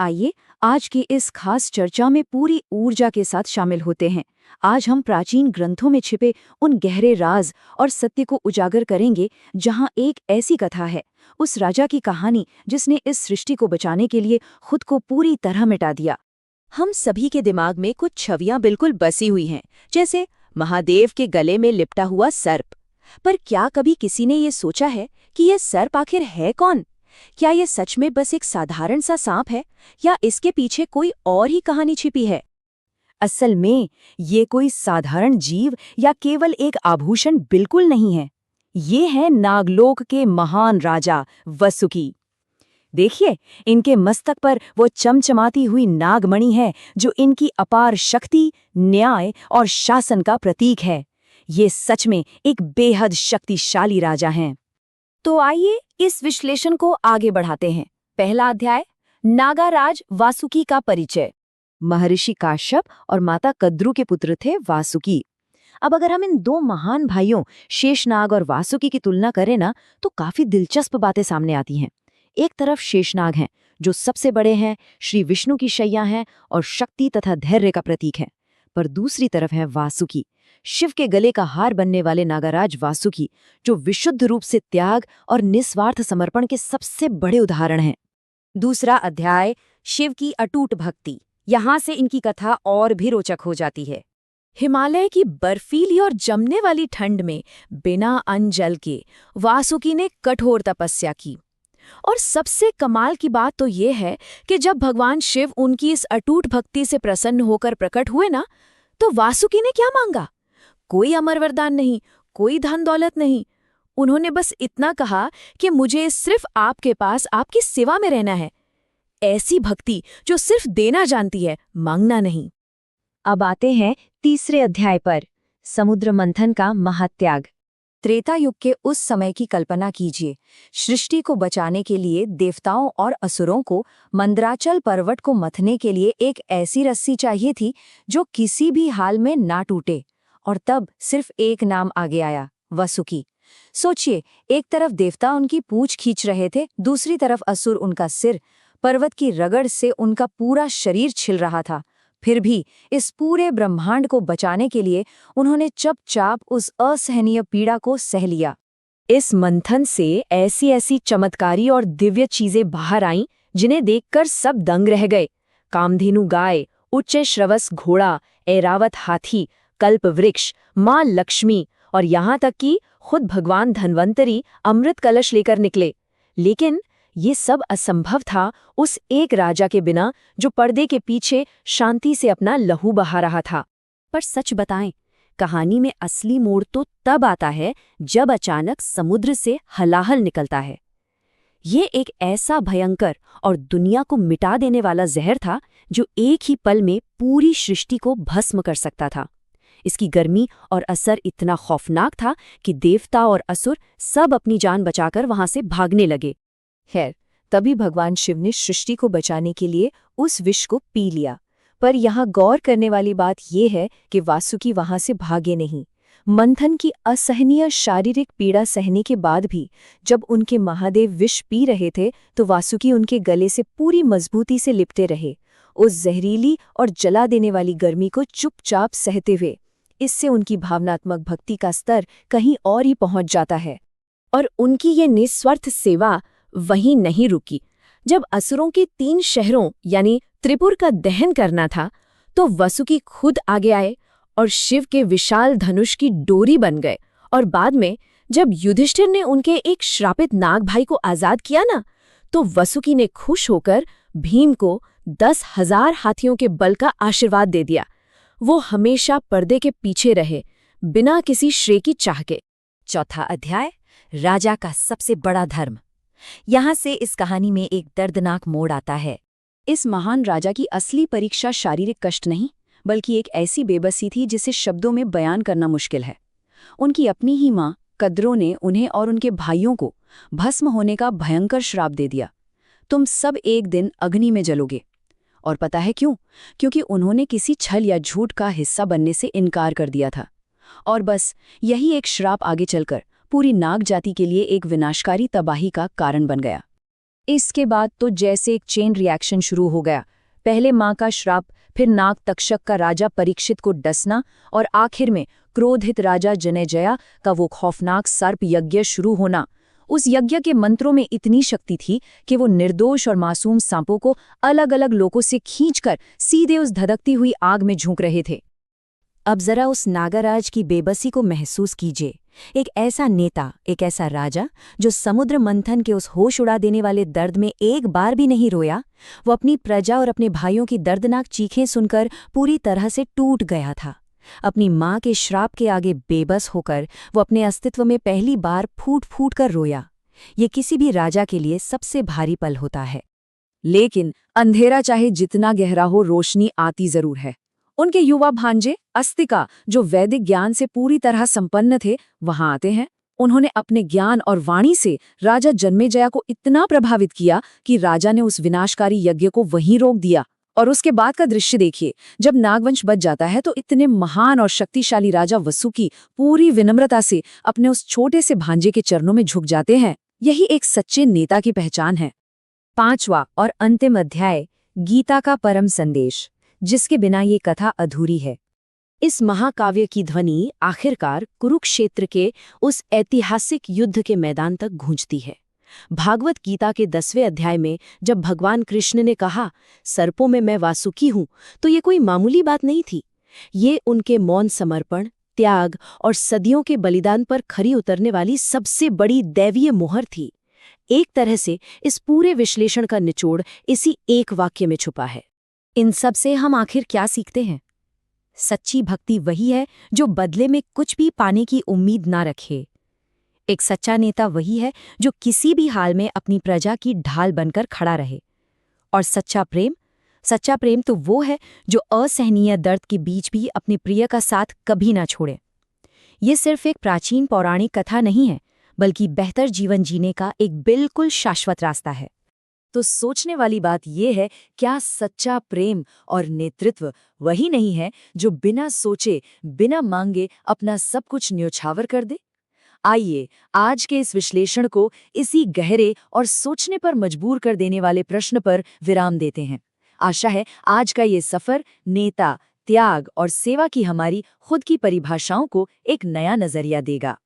आइए आज की इस खास चर्चा में पूरी ऊर्जा के साथ शामिल होते हैं। आज हम प्राचीन ग्रंथों में छिपे उन गहरे राज और सत्य को उजागर करेंगे, जहां एक ऐसी कथा है, उस राजा की कहानी जिसने इस सृष्टि को बचाने के लिए खुद को पूरी तरह मिटा दिया। हम सभी के दिमाग में कुछ छवियां बिल्कुल बसी हुई हैं, जैसे महादेव के गले में लिपटा हुआ सर्प। पर क्या कभी किसी ने ये सोचा है कि यह सर्प आखिर है कौन? क्या ये सच में बस एक साधारण सा सांप है, या इसके पीछे कोई और ही कहानी छिपी है? असल में ये कोई साधारण जीव या केवल एक आभूषण बिल्कुल नहीं है। ये है नागलोक के महान राजा वसुकी। देखिए, इनके मस्तक पर वो चमचमाती हुई नागमणि है जो इनकी अपार शक्ति, न्याय और शासन का प्रतीक है। ये सच में एक बेहद शक्तिशाली राजा हैं। तो आइए इस विश्लेषण को आगे बढ़ाते हैं। पहला अध्याय, नागाराज वासुकी का परिचय। महर्षि काश्यप और माता कद्रु के पुत्र थे वासुकी। अब अगर हम इन दो महान भाइयों शेषनाग और वासुकी की तुलना करें ना, तो काफी दिलचस्प बातें सामने आती हैं। एक तरफ शेषनाग हैं, जो सबसे बड़े हैं, श्री विष्णु की शैया हैं और शक्ति तथा धैर्य का प्रतीक हैं। पर दूसरी तरफ है वासुकी, शिव के गले का हार बनने वाले नागाराज वासुकी, जो विशुद्ध रूप से त्याग और निस्वार्थ समर्पण के सबसे बड़े उदाहरण हैं। दूसरा अध्याय, शिव की अटूट भक्ति। यहाँ से इनकी कथा और भी रोचक हो जाती है। हिमालय की बर्फीली और जमने वाली ठंड में बिना अन्न जल के वासुकी ने कठोर तपस्या की। और सबसे कमाल की बात तो ये है कि जब भगवान शिव उनकी इस अटूट भक्ति से प्रसन्न होकर प्रकट हुए ना, तो वासुकी ने क्या मांगा? कोई अमर वरदान नहीं, कोई धन दौलत नहीं। उन्होंने बस इतना कहा कि मुझे सिर्फ आपके पास आपकी सेवा में रहना है। ऐसी भक्ति जो सिर्फ देना जानती है, मांगना नहीं। अब आते हैं तीसरे अध्याय पर, समुद्र मंथन का महात्याग। त्रेता युग के उस समय की कल्पना कीजिए। सृष्टि को बचाने के लिए देवताओं और असुरों को मंदराचल पर्वत को मथने के लिए एक ऐसी रस्सी चाहिए थी जो किसी भी हाल में ना टूटे। और तब सिर्फ एक नाम आगे आया, वसुकी। सोचिए, एक तरफ देवता उनकी पूंछ खींच रहे थे, दूसरी तरफ असुर उनका सिर। पर्वत की रगड़ से उनका पूरा शरीर छिल रहा था। फिर भी इस पूरे ब्रह्मांड को बचाने के लिए उन्होंने चुपचाप उस असहनीय पीड़ा को सह लिया। इस मंथन से ऐसी ऐसी चमत्कारी और दिव्य चीजें बाहर आईं, जिन्हें देखकर सब दंग रह गए। कामधेनु गाय, उच्च श्रवस घोड़ा, ऐरावत हाथी, कल्प वृक्ष, मां लक्ष्मी और यहाँ तक कि खुद भगवान धन्वंतरी अमृत कलश लेकर निकले। लेकिन ये सब असंभव था उस एक राजा के बिना, जो पर्दे के पीछे शांति से अपना लहू बहा रहा था। पर सच बताएं, कहानी में असली मोड़ तो तब आता है जब अचानक समुद्र से हलाहल निकलता है। ये एक ऐसा भयंकर और दुनिया को मिटा देने वाला जहर था जो एक ही पल में पूरी सृष्टि को भस्म कर सकता था। इसकी गर्मी और असर इतना खौफनाक था कि देवता और असुर सब अपनी जान बचाकर वहां से भागने लगे। खैर, तभी भगवान शिव ने सृष्टि को बचाने के लिए उस विष को पी लिया। पर यहाँ गौर करने वाली बात यह है कि वासुकी वहां से भागे नहीं। मंथन की असहनीय शारीरिक पीड़ा सहने के बाद भी जब उनके महादेव विष पी रहे थे, तो वासुकी उनके गले से पूरी मजबूती से लिपटे रहे, उस जहरीली और जला देने वाली गर्मी को चुपचाप सहते हुए। इससे उनकी भावनात्मक भक्ति का स्तर कहीं और ही पहुंच जाता है। और उनकी ये निस्वार्थ सेवा वहीं नहीं रुकी। जब असुरों के 3 शहरों यानी त्रिपुर का दहन करना था, तो वसुकी खुद आगे आए और शिव के विशाल धनुष की डोरी बन गए। और बाद में जब युधिष्ठिर ने उनके एक श्रापित नाग भाई को आजाद किया ना, तो वसुकी ने खुश होकर भीम को 10,000 हाथियों के बल का आशीर्वाद दे दिया। वो हमेशा पर्दे के पीछे रहे, बिना किसी श्रेय की चाह के। चौथा अध्याय, राजा का सबसे बड़ा धर्म। यहाँ से इस कहानी में एक दर्दनाक मोड़ आता है। इस महान राजा की असली परीक्षा शारीरिक कष्ट नहीं, बल्कि एक ऐसी बेबसी थी जिसे शब्दों में बयान करना मुश्किल है। उनकी अपनी ही माँ कद्रों ने उन्हें और उनके भाइयों को भस्म होने का भयंकर श्राप दे दिया। तुम सब एक दिन अग्नि में जलोगे। और पता है क्यों? क्योंकि उन्होंने किसी छल या झूठ का हिस्सा बनने से इनकार कर दिया था। और बस यही एक श्राप आगे चलकर पूरी नाग जाति के लिए एक विनाशकारी तबाही का कारण बन गया। इसके बाद तो जैसे एक चेन रिएक्शन शुरू हो गया। पहले मां का श्राप, फिर नाग तक्षक का राजा परीक्षित को डसना और आखिर में क्रोधित राजा जनेजया का वो खौफनाक सर्प यज्ञ शुरू होना। उस यज्ञ के मंत्रों में इतनी शक्ति थी कि वो निर्दोष और मासूम सांपों को अलग अलग लोकों से खींचकर सीधे उस धधकती हुई आग में झोंक रहे थे। अब जरा उस नागाराज की बेबसी को महसूस कीजिए। एक ऐसा नेता, एक ऐसा राजा जो समुद्र मंथन के उस होश उड़ा देने वाले दर्द में एक बार भी नहीं रोया। वो अपनी प्रजा और अपने भाइयों की दर्दनाक चीखें सुनकर पूरी तरह से टूट गया था। अपनी माँ के श्राप के आगे बेबस होकर वो अपने अस्तित्व में पहली बार फूट फूट कर रोया। ये किसी भी राजा के लिए सबसे भारी पल होता है। लेकिन अंधेरा चाहे जितना गहरा हो, रोशनी आती जरूर है। उनके युवा भांजे अस्तिका, जो वैदिक ज्ञान से पूरी तरह संपन्न थे, वहां आते हैं। उन्होंने अपने ज्ञान और वाणी से राजा जन्मेजय को इतना प्रभावित किया कि राजा ने उस विनाशकारी यज्ञ को वहीं रोक दिया। और उसके बाद का दृश्य देखिए, जब नागवंश बच जाता है तो इतने महान और शक्तिशाली राजा वसुकी पूरी विनम्रता से अपने उस छोटे से भांजे के चरणों में झुक जाते हैं। यही एक सच्चे नेता की पहचान है। 5वां और अंतिम अध्याय, गीता का परम संदेश, जिसके बिना ये कथा अधूरी है। इस महाकाव्य की ध्वनि आखिरकार कुरुक्षेत्र के उस ऐतिहासिक युद्ध के मैदान तक गूंजती है। भागवत गीता के 10वें अध्याय में जब भगवान कृष्ण ने कहा, सर्पों में मैं वासुकी हूं, तो ये कोई मामूली बात नहीं थी। ये उनके मौन समर्पण, त्याग और सदियों के बलिदान पर खरी उतरने वाली सबसे बड़ी दैवीय मोहर थी। एक तरह से इस पूरे विश्लेषण का निचोड़ इसी एक वाक्य में छुपा है। इन सब से हम आखिर क्या सीखते हैं? सच्ची भक्ति वही है जो बदले में कुछ भी पाने की उम्मीद ना रखे। एक सच्चा नेता वही है जो किसी भी हाल में अपनी प्रजा की ढाल बनकर खड़ा रहे। और सच्चा प्रेम तो वो है जो असहनीय दर्द के बीच भी अपने प्रिय का साथ कभी ना छोड़े। ये सिर्फ एक प्राचीन पौराणिक कथा नहीं है, बल्कि बेहतर जीवन जीने का एक बिल्कुल शाश्वत रास्ता है। तो सोचने वाली बात यह है, क्या सच्चा प्रेम और नेतृत्व वही नहीं है जो बिना सोचे, बिना मांगे अपना सब कुछ न्योछावर कर दे? आइए आज के इस विश्लेषण को इसी गहरे और सोचने पर मजबूर कर देने वाले प्रश्न पर विराम देते हैं। आशा है आज का ये सफर नेता, त्याग और सेवा की हमारी खुद की परिभाषाओं को एक नया नजरिया देगा।